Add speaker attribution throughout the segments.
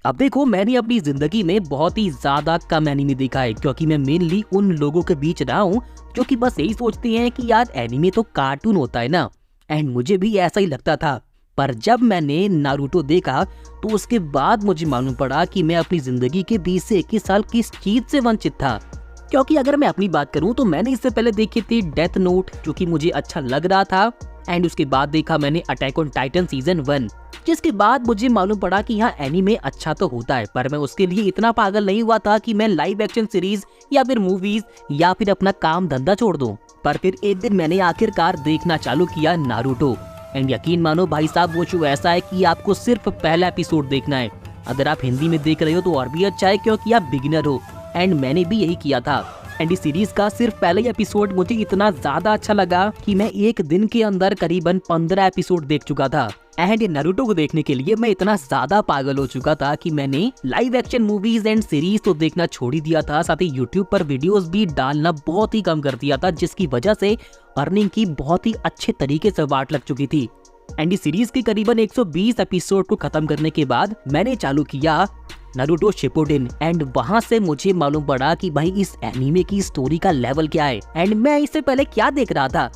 Speaker 1: अब देखो, मैंने अपनी जिंदगी में बहुत ही ज्यादा कम एनीमे देखा है, क्योंकि मैं मेनली उन लोगों के बीच रहा हूँ जो कि बस यही सोचते हैं कि यार एनीमे तो कार्टून होता है ना। एंड मुझे भी ऐसा ही लगता था। पर जब मैंने नारुतो देखा तो उसके बाद मुझे मालूम पड़ा कि मैं अपनी जिंदगी के 20 से 21 साल किस चीज से वंचित था। क्योंकि अगर मैं अपनी बात करूं तो मैंने इससे पहले देखी थी डेथ नोट, जो कि मुझे अच्छा लग रहा था। एंड उसके बाद देखा मैंने अटैक ऑन टाइटन सीजन 1, जिसके बाद मुझे मालूम पड़ा कि यहाँ एनीमे अच्छा तो होता है, पर मैं उसके लिए इतना पागल नहीं हुआ था कि मैं लाइव एक्शन सीरीज या फिर मूवीज या फिर अपना काम धंधा छोड़ दूं। पर फिर एक दिन मैंने आखिरकार देखना चालू किया नारुतो। एंड यकीन मानो भाई साहब, वो शो ऐसा है कि आपको सिर्फ पहला एपिसोड देखना है। अगर आप हिंदी में देख रहे हो तो और भी अच्छा है, क्योंकि आप बिगिनर हो। एंड मैंने भी यही किया था। एंड इस सीरीज का सिर्फ पहला ही एपिसोड मुझे इतना ज्यादा अच्छा लगा कि मैं एक दिन के अंदर करीबन 15 एपिसोड देख चुका था। एंड ये नारुतो को देखने के लिए मैं इतना ज्यादा पागल हो चुका था कि मैंने live action movies and series तो देखना छोड़ ही दिया था, साथ ही यूट्यूब पर वीडियोस भी डालना बहुत ही कम कर दिया था, जिसकी वजह से अर्निंग की बहुत ही अच्छे तरीके से वाट लग चुकी थी। एंड इस सीरीज के करीबन 120 एपिसोड को खत्म करने के बाद मैंने चालू किया नारुतो शिपुडेन। एंड वहां से मुझे मालूम पड़ा कि भाई इस एनीमे की स्टोरी का लेवल क्या है एंड मैं इससे पहले क्या देख रहा था।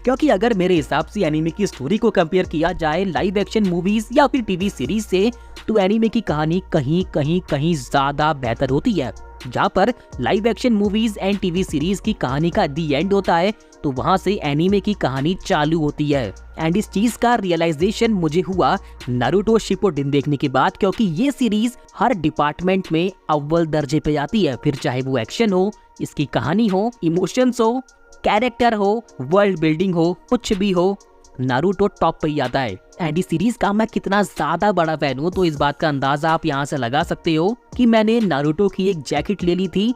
Speaker 1: क्योंकि अगर मेरे हिसाब से एनीमे की स्टोरी को कंपेयर किया जाए लाइव एक्शन मूवीज या फिर टीवी सीरीज से, तो एनीमे की कहानी कहीं कहीं कहीं ज्यादा बेहतर होती है। जहाँ पर live action movies and TV series की कहानी का दी एंड होता है, तो वहाँ से एनीमे की कहानी चालू होती है। एंड इस चीज का रियलाइजेशन मुझे हुआ नारुतो शिपुडेन देखने के बाद, क्योंकि ये सीरीज हर डिपार्टमेंट में अव्वल दर्जे पे आती है। फिर चाहे वो एक्शन हो, इसकी कहानी हो, इमोशंस हो, कैरेक्टर हो, वर्ल्ड बिल्डिंग हो, कुछ भी हो, नारुतो टॉप पे ही आता है। एंड इस सीरीज का मैं कितना ज्यादा बड़ा फैन हूँ तो इस बात का अंदाजा आप यहाँ से लगा सकते हो कि मैंने नारुतो की एक जैकेट ले ली थी,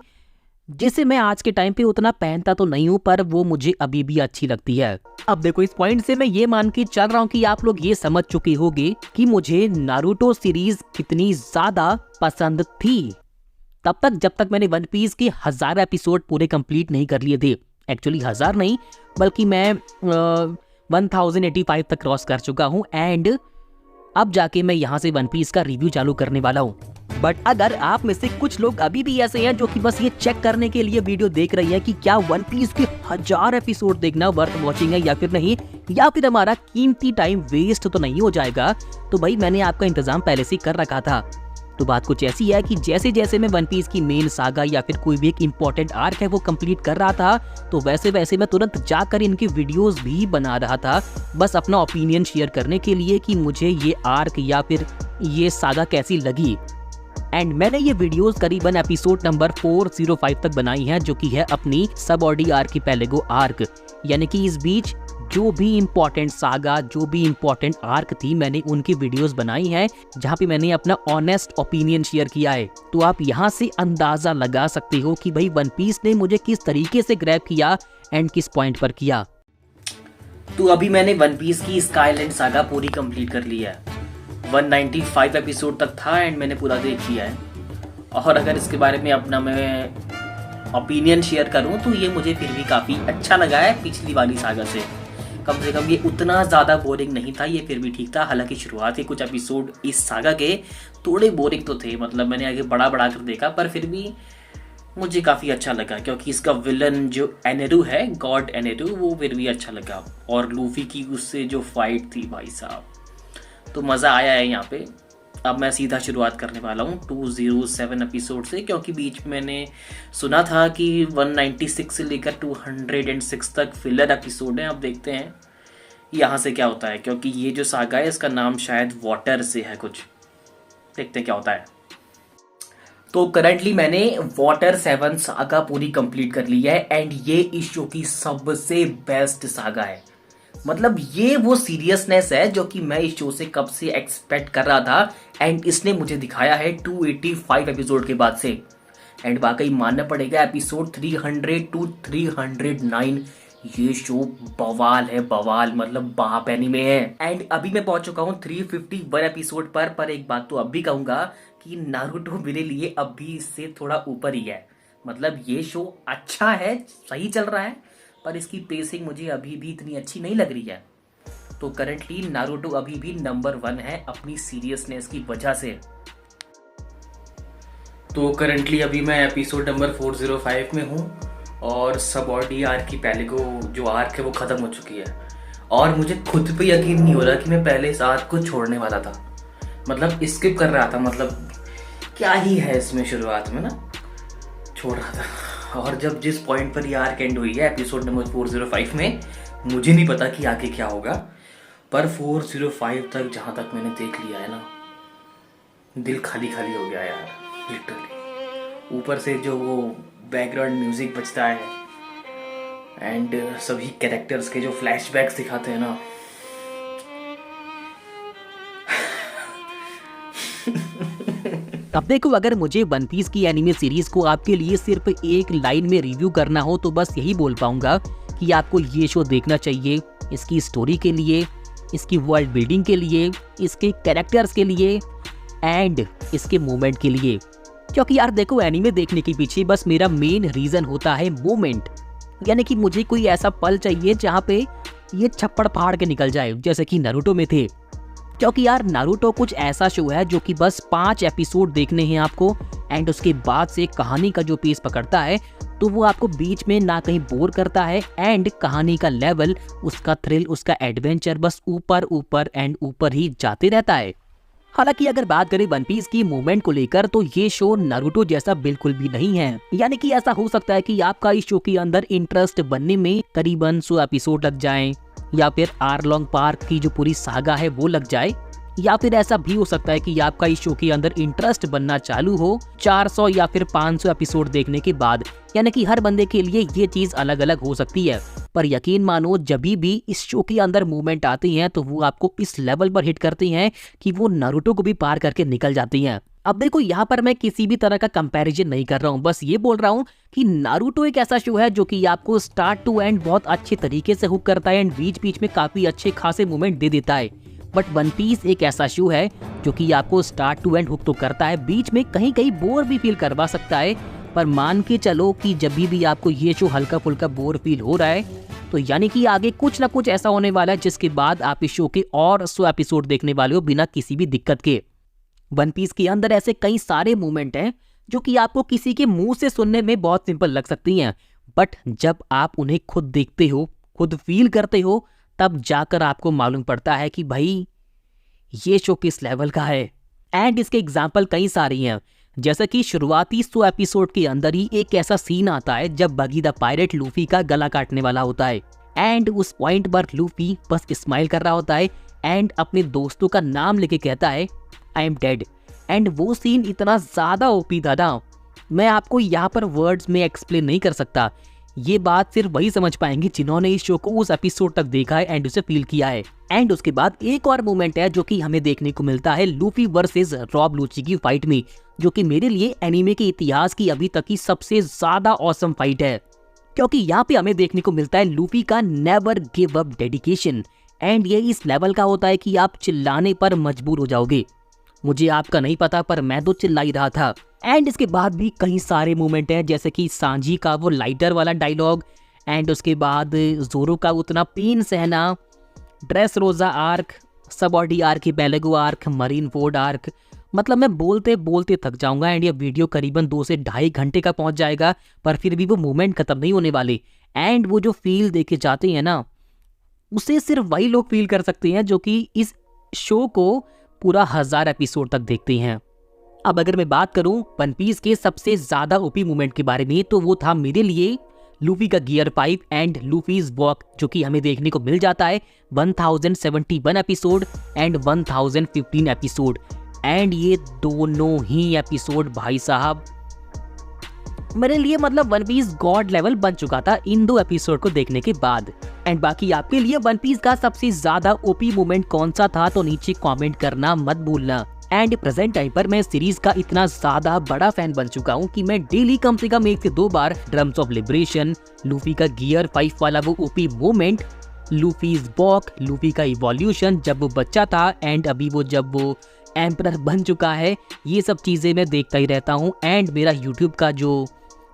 Speaker 1: जिसे मैं आज के टाइम पे उतना पहनता तो नहीं हूँ, पर वो मुझे अभी भी अच्छी लगती है। अब देखो, इस पॉइंट से मैं ये मान के चल रहा हूँ कि आप लोग ये समझ चुके होंगे कि मुझे नारुतो सीरीज कितनी ज्यादा पसंद थी, तब तक जब तक मैंने वन पीस के 1000 एपिसोड पूरे कंप्लीट नहीं कर लिए थे। एक्चुअली 1000 नहीं, बल्कि मैं 1085 तक क्रॉस कर चुका हूँ। एंड अब जाके मैं यहाँ से वन पीस का रिव्यू चालू करने वाला हूँ। बट अगर आप में से कुछ लोग अभी भी ऐसे हैं जो कि बस ये चेक करने के लिए वीडियो देख रही हैं कि क्या वन पीस के 1000 एपिसोड देखना वर्थ वॉचिंग है या फिर नहीं, या फिर हमारा कीमती टाइम वेस्ट तो नहीं हो जाएगा, तो भाई मैंने आपका इंतजाम पहले से कर रखा था। तो बात कुछ ऐसी है कि जैसे जैसे मैं वन पीस की मेन सागा या फिर कोई भी एक इम्पोर्टेंट आर्क है वो कंप्लीट कर रहा था, तो वैसे वैसे मैं तुरंत जाकर इनके वीडियोस भी बना रहा था, बस अपना ओपिनियन शेयर करने के लिए कि मुझे ये आर्क या फिर ये सागा कैसी लगी। एंड मैंने ये वीडियोस करीबन एपिसोड नंबर 405 तक बनाई हैं, जो कि है अपनी सब ऑडी आर्क की पेलेगो आर्क। यानी कि इस बीच जो भी इम्पोर्टेंट सागा, जो भी इम्पोर्टेंट आर्क थी, मैंने उनकी वीडियोस बनाई हैं, जहाँ पे मैंने अपना ऑनेस्ट ओपिनियन शेयर किया है। तो आप यहाँ से अंदाजा लगा सकते हो कि भाई वन पीस ने मुझे किस तरीके से ग्रैब किया एंड किस पॉइंट पर किया। तो अभी मैंने वन पीस की स्काईलैंड सागा पूरी कंप्लीट कर ली है। 195 एपिसोड तक था एंड मैंने पूरा देख लिया है। और अगर इसके बारे में अपना मैं ओपिनियन शेयर करूं तो ये मुझे फिर भी काफ़ी अच्छा लगा है पिछली वाली सागा से। कम से कम ये उतना ज़्यादा बोरिंग नहीं था, ये फिर भी ठीक था। हालांकि शुरुआत के कुछ एपिसोड इस सागा के थोड़े बोरिंग तो थे, मतलब मैंने आगे बढ़ा कर देखा, पर फिर भी मुझे काफ़ी अच्छा लगा, क्योंकि इसका विलन जो एनेरू है, गॉड एनेरू, वो फिर भी अच्छा लगा। और लूफी की उससे जो फाइट थी भाई साहब, तो मज़ा आया है यहाँ पे। अब मैं सीधा शुरुआत करने वाला हूँ 207 एपिसोड से, क्योंकि बीच में मैंने सुना था कि 196 से लेकर 206 तक फिलर एपिसोड हैं। अब देखते हैं यहाँ से क्या होता है, क्योंकि ये जो सागा है इसका नाम शायद वाटर से है कुछ। देखते हैं क्या होता है। तो करंटली मैंने वाटर 7 सागा पूरी कंप्लीट कर ली है एंड ये इस शो की सबसे बेस्ट सागा है। मतलब ये वो सीरियसनेस है जो कि मैं इस शो से कब से एक्सपेक्ट कर रहा था एंड इसने मुझे दिखाया है 285 एपिसोड के बाद से। एंड वाकई मानना पड़ेगा, एपिसोड 300 to 309 ये शो बवाल है, बवाल मतलब बाप एनीमे है। एंड अभी मैं पहुंच चुका हूं 351 एपिसोड पर एक बात तो अब भी कहूंगा कि नारुतो मेरे लिए अब भी इससे थोड़ा ऊपर ही है। मतलब ये शो अच्छा है, सही चल रहा है, पर इसकी पेसिंग मुझे अभी भी इतनी अच्छी नहीं लग रही है। तो करंटली नारुतो अभी भी नंबर 1 है अपनी सीरियसनेस की वजह से।
Speaker 2: तो करंटली अभी मैं एपिसोड नंबर 405 में हूँ और सबऑर्डी आर्क की पहले को जो आर्क है वो ख़त्म हो चुकी है और मुझे खुद पे यकीन नहीं हो रहा कि मैं पहले इस आर्क को छोड़ने वाला था। मतलब स्किप कर रहा था, मतलब क्या ही है इसमें, शुरुआत में ना छोड़ रहा था। और जब जिस पॉइंट पर ये आर्क एंड हुई है एपिसोड नंबर 405 में, मुझे नहीं पता कि आगे क्या होगा, पर 405 तक जहाँ तक मैंने देख लिया है ना, दिल खाली खाली हो गया यार, लिटरली। ऊपर से जो वो बैकग्राउंड म्यूजिक बजता है एंड सभी कैरेक्टर्स के जो फ्लैशबैक्स दिखाते हैं ना,
Speaker 1: अब देखो, अगर मुझे वन पीस की एनिमे सीरीज को आपके लिए सिर्फ एक लाइन में रिव्यू करना हो तो बस यही बोल पाऊंगा कि आपको ये शो देखना चाहिए इसकी स्टोरी के लिए, इसकी वर्ल्ड बिल्डिंग के लिए, इसके कैरेक्टर्स के लिए एंड इसके मूवमेंट के लिए। क्योंकि यार देखो, एनीमे देखने के पीछे बस मेरा मेन रीजन होता है मूवमेंट, यानी कि मुझे कोई ऐसा पल चाहिए जहाँ पे ये छप्पड़ फाड़ के निकल जाए, जैसे कि नारुतो में थे। क्योंकि यार नारुतो कुछ ऐसा शो है जो कि बस 5 एपिसोड देखने हैं आपको एंड उसके बाद से कहानी का जो पेस पकड़ता है तो वो आपको बीच में ना कहीं बोर करता है एंड कहानी का लेवल, उसका थ्रिल, उसका एडवेंचर बस ऊपर ऊपर एंड ऊपर ही जाते रहता है। हालांकि अगर बात करें वन पीस की मूवमेंट को लेकर तो ये शो नारुतो जैसा बिल्कुल भी नहीं है। यानी कि ऐसा हो सकता है कि आपका इस शो के अंदर इंटरेस्ट बनने में करीबन 100 एपिसोड लग जाएं, या फिर आर्लोंग पार्क की जो पूरी सागा है वो लग जाए, या फिर ऐसा भी हो सकता है कि आपका इस शो के अंदर इंटरेस्ट बनना चालू हो 400 या फिर 500 एपिसोड देखने के बाद। यानी कि हर बंदे के लिए ये चीज अलग अलग हो सकती है, पर यकीन मानो जब भी इस शो के अंदर मूवमेंट आती हैं तो वो आपको इस लेवल पर हिट करती हैं कि वो नारुतो को भी पार करके निकल जाती हैं। अब देखो, यहाँ पर मैं किसी भी तरह का कंपैरिजन नहीं कर रहा हूँ, बस ये बोल रहा हूँ कि नारुतो एक ऐसा शो है जो कि आपको स्टार्ट टू एंड बहुत अच्छे तरीके से हुक करता है एंड बीच बीच में काफी अच्छे खासे मूवमेंट दे देता है। बट वन पीस एक ऐसा शो है जो कि आपको स्टार्ट टू एंड हुक तो करता है, बीच में कहीं कहीं बोर भी फील करवा सकता है, पर मान के चलो कि जब भी आपको ये शो हल्का फुल्का बोर फील हो रहा है तो यानी कि आगे कुछ ना कुछ ऐसा होने वाला है जिसके बाद आप इस शो के और 100 एपिसोड देखने वाले हो बिना किसी भी दिक्कत के। वन पीस के अंदर ऐसे कई सारे मूवमेंट हैं जो कि आपको किसी के मुंह से सुनने में बहुत सिंपल लग सकती हैं, बट जब आप उन्हें खुद देखते हो, खुद फील करते हो, तब जाकर आपको मालूम पड़ता है कि भाई ये शो किस लेवल का है। एंड इसके एग्जाम्पल कई सारे हैं, जैसे कि शुरुआती 100 एपिसोड के अंदर ही एक ऐसा सीन आता है जब बगी द पायरेट लूफी का गला काटने वाला होता है एंड उस पॉइंट पर लूफी बस स्माइल कर रहा होता है एंड अपने दोस्तों का नाम लेके कहता है आई एम डेड। एंड वो सीन इतना ज्यादा ओपी था ना, मैं आपको यहाँ पर वर्ड्स में एक्सप्लेन नहीं कर सकता। ये बात सिर्फ वही समझ पाएंगे जिन्होंने इस शो को उस एपिसोड तक देखा है एंड उसे फील किया है। एंड उसके बाद एक और मोमेंट है जो कि हमें देखने को मिलता है लूफी वर्सेस रॉब लूची की फाइट में, जो कि मेरे लिए एनीमे के इतिहास की अभी तक की सबसे ज्यादा ऑसम फाइट है, क्योंकि यहाँ पे हमें देखने को मिलता है लूफी का never give up dedication. And ये इस लेवल का होता है कि आप चिल्लाने पर मजबूर हो जाओगे। मुझे आपका नहीं पता पर मैं तो चिल्ला ही रहा था। एंड इसके बाद भी कई सारे मोमेंट हैं, जैसे कि सांजी का वो लाइटर वाला डायलॉग एंड उसके बाद जोरो का उतना पेन सहना, Dressrosa arc, Sabaody arc, बेलेगो आर्क, मरीन फोर्ड आर्क। मतलब मैं बोलते बोलते थक जाऊंगा एंड ये वीडियो करीबन 2 से ढाई घंटे का पहुंच जाएगा, पर फिर भी वो मोमेंट खत्म नहीं होने वाले। एंड वो जो फील देके जाते हैं ना, उसे सिर्फ वही लोग फील कर सकते हैं जो कि इस शो को पूरा 1000 एपिसोड तक देखते हैं। अब अगर मैं बात करूं वन पीस के सबसे ज्यादा ओपी मोमेंट के बारे में, तो वो था मेरे लिए लूफी का गियर 5 एंड लूफीज वॉक, जो कि हमें देखने को मिल जाता है 1071 एपिसोड एंड 1015 एपिसोड। एंड ये दोनों ही एपिसोड भाई साहब मेरे लिए मतलब वन पीस गॉड लेवल बन चुका था इन 2 एपिसोड को देखने के बाद। एंड बाकी आपके लिए वन पीस का सबसे ज्यादा ओपी मोमेंट कौन सा था तो नीचे कमेंट करना मत भूलना। एंड प्रेजेंट टाइम पर मैं सीरीज का इतना ज्यादा बड़ा फैन बन चुका हूँ कि मैं डेली कम से कम 1 से 2 बार ड्रम्स ऑफ लिबरेशन, लूफी का गियर 5 वाला वो ओपी मोमेंट, लूफीज वॉक, लूफी का इवोल्यूशन जब वो बच्चा था एंड अभी वो जब वो एम्परर बन चुका है, ये सब चीजें मैं देखता ही रहता हूँ। एंड मेरा यूट्यूब का जो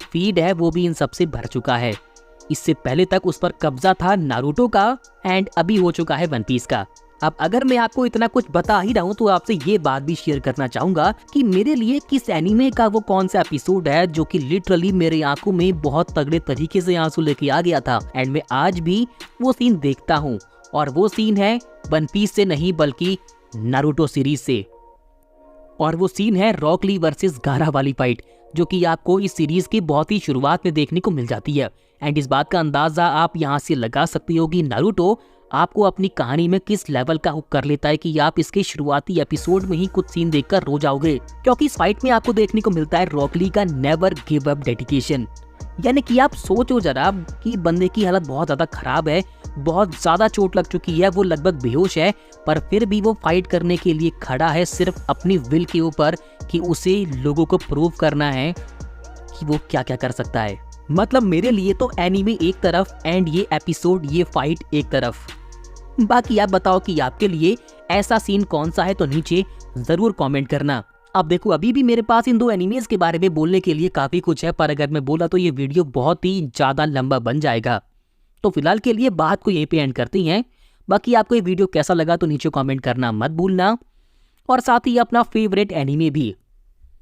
Speaker 1: फीड है वो भी इन सब से भर चुका है। इससे पहले तक उस पर कब्जा था नारुतो का एंड अभी हो चुका है वन पीस का। अब अगर मैं आपको इतना कुछ बता ही रहा हूँ तो आपसे ये बात भी शेयर करना चाहूंगा कि मेरे लिए किस एनीमे का वो कौन सा एपिसोड है जो कि लिटरली मेरे आंखों में बहुत तगड़े तरीके से आंसू लेके आ गया था एंड मैं आज भी वो सीन देखता हूँ। और वो सीन है वन पीस से नहीं बल्कि नारुतो सीरीज से, और वो सीन है रॉक ली वर्सेस गारा वाली फाइट जो कि आपको इस सीरीज की बहुत ही शुरुआत में देखने को मिल जाती है। एंड इस बात का अंदाजा आप यहाँ से लगा सकते हो कि नारुतो आपको अपनी कहानी में किस लेवल का हुक कर लेता है कि आप इसके शुरुआती एपिसोड में ही कुछ सीन देखकर रो जाओगे, क्योंकि इस फाइट में आपको देखने को मिलता है रॉक ली का नेवर गिव अप डेडिकेशन। यानी कि आप सोचो जरा कि बंदे की हालत बहुत ज्यादा खराब है, बहुत ज्यादा चोट लग चुकी है, वो लगभग बेहोश है, पर फिर भी वो फाइट करने के लिए खड़ा है सिर्फ अपनी विल के ऊपर कि उसे लोगों को प्रूव करना है कि वो क्या क्या कर सकता है। मतलब मेरे लिए तो एनीमे एक तरफ एंड ये एपिसोड, ये फाइट एक तरफ। बाकी आप बताओ कि आपके लिए ऐसा सीन कौन सा है, तो नीचे जरूर कमेंट करना। अब देखो अभी भी मेरे पास इन दो एनिमेज के बारे में बोलने के लिए काफी कुछ है, पर अगर मैं बोला तो ये वीडियो बहुत ही ज्यादा लंबा बन जाएगा, तो फिलहाल के लिए बात को यहीं पे एंड करती हैं। बाकी आपको ये वीडियो कैसा लगा तो नीचे कमेंट करना मत भूलना, और साथ ही अपना फेवरेट एनीमे भी